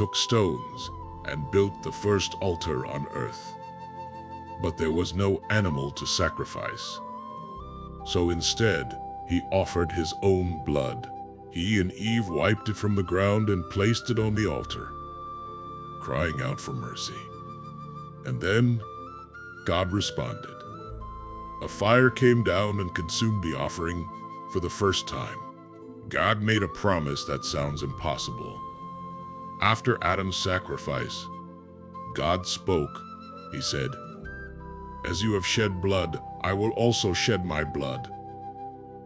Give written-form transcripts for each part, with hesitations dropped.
took stones and built the first altar on earth. But there was no animal to sacrifice. So instead, he offered his own blood. He and Eve wiped it from the ground and placed it on the altar, crying out for mercy. And then, God responded. A fire came down and consumed the offering for the first time. God made a promise that sounds impossible. After Adam's sacrifice, God spoke. He said, "As you have shed blood, I will also shed my blood.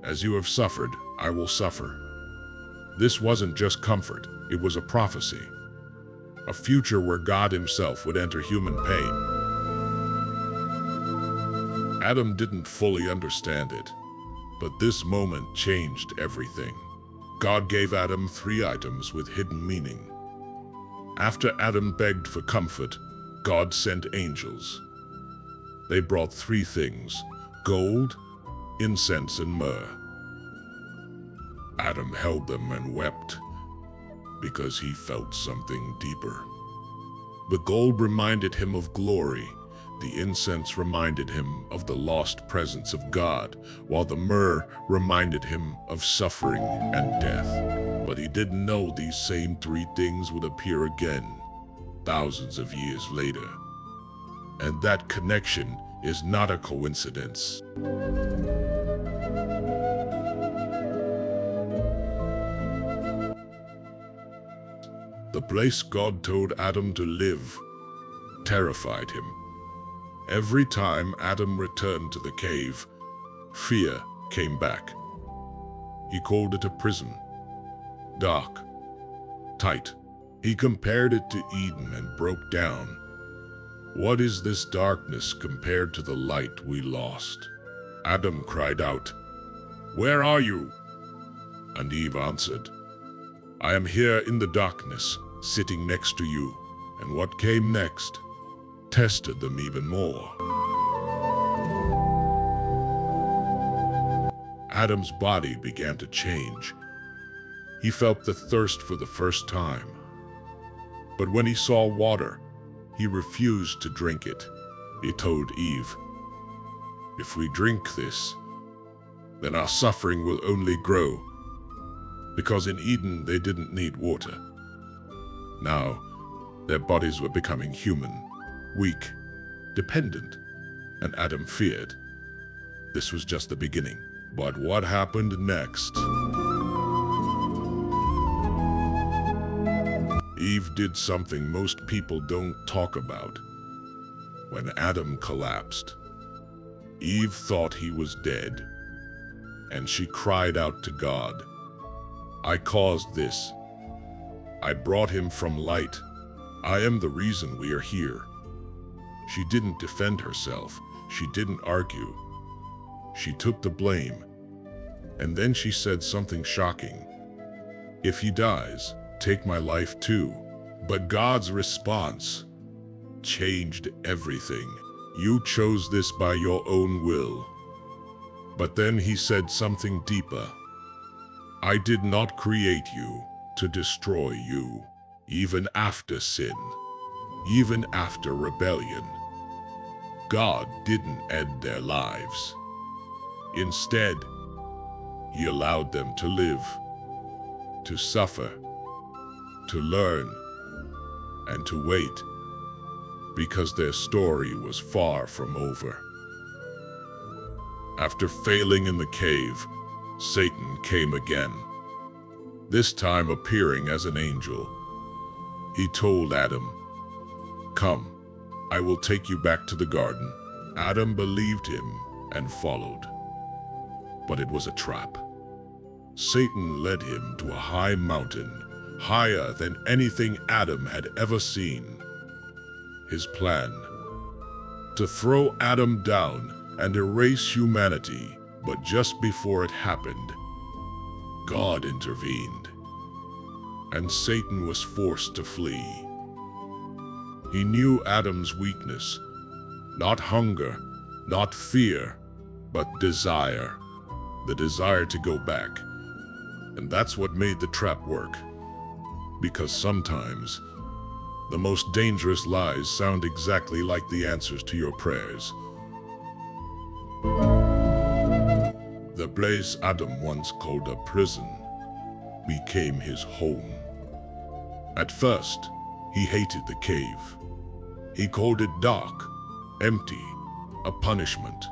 As you have suffered, I will suffer." This wasn't just comfort, it was a prophecy. A future where God himself would enter human pain. Adam didn't fully understand it, but this moment changed everything. God gave Adam 3 items with hidden meaning. After Adam begged for comfort, God sent angels. They brought 3 things: gold, incense, and myrrh. Adam held them and wept because he felt something deeper. The gold reminded him of glory. The incense reminded him of the lost presence of God, while the myrrh reminded him of suffering and death. But he didn't know these same 3 things would appear again, thousands of years later. And that connection is not a coincidence. The place God told Adam to live terrified him. Every time Adam returned to the cave, fear came back. He called it a prison. Dark, tight. He compared it to Eden and broke down. What is this darkness compared to the light we lost? Adam cried out, "Where are you?" And Eve answered, "I am here in the darkness, sitting next to you." And what came next tested them even more. Adam's body began to change. He felt the thirst for the first time. But when he saw water, he refused to drink it. He told Eve, "If we drink this, then our suffering will only grow." Because in Eden they didn't need water. Now, their bodies were becoming human, weak, dependent, and Adam feared. This was just the beginning. But what happened next? Eve did something most people don't talk about. When Adam collapsed, Eve thought he was dead, and she cried out to God, "I caused this. I brought him from light. I am the reason we are here." She didn't defend herself. She didn't argue. She took the blame. And then she said something shocking. "If he dies, take my life too." But God's response changed everything. "You chose this by your own will." But then he said something deeper. "I did not create you to destroy you." Even after sin, even after rebellion, God didn't end their lives. Instead, he allowed them to live, to suffer, to learn, and to wait, because their story was far from over. After failing in the cave, Satan came again, this time appearing as an angel. He told Adam, "Come, I will take you back to the garden." Adam believed him and followed. But it was a trap. Satan led him to a high mountain, higher than anything Adam had ever seen. His plan: to throw Adam down and erase humanity. But just before it happened, God intervened, and Satan was forced to flee. He knew Adam's weakness, not hunger, not fear, but desire, the desire to go back. And that's what made the trap work. Because sometimes The most dangerous lies sound exactly like the answers to your prayers. The place Adam once called a prison became his home. At first, he hated the cave. He called it dark, empty, a punishment.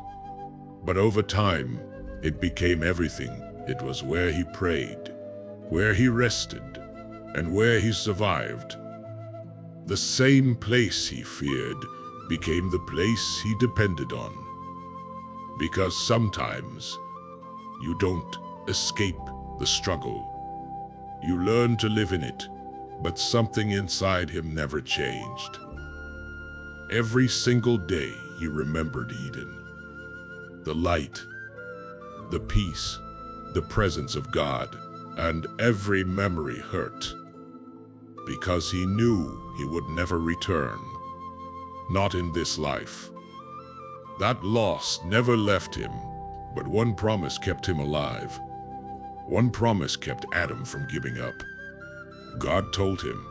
But over time, it became everything. It was where he prayed, where he rested, and where he survived. The same place he feared became the place he depended on. Because sometimes, you don't escape the struggle. You learn to live in it, but something inside him never changed. Every single day he remembered Eden, the light, the peace, the presence of God, and every memory hurt. Because he knew he would never return, not in this life. That loss never left him, but one promise kept him alive. One promise kept Adam from giving up. God told him,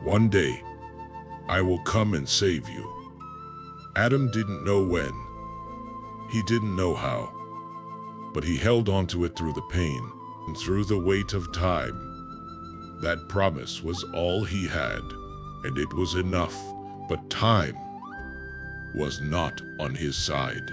"One day, I will come and save you." Adam didn't know when. He didn't know how. But he held on to it through the pain and through the weight of time. That promise was all he had, and it was enough. But time was not on his side.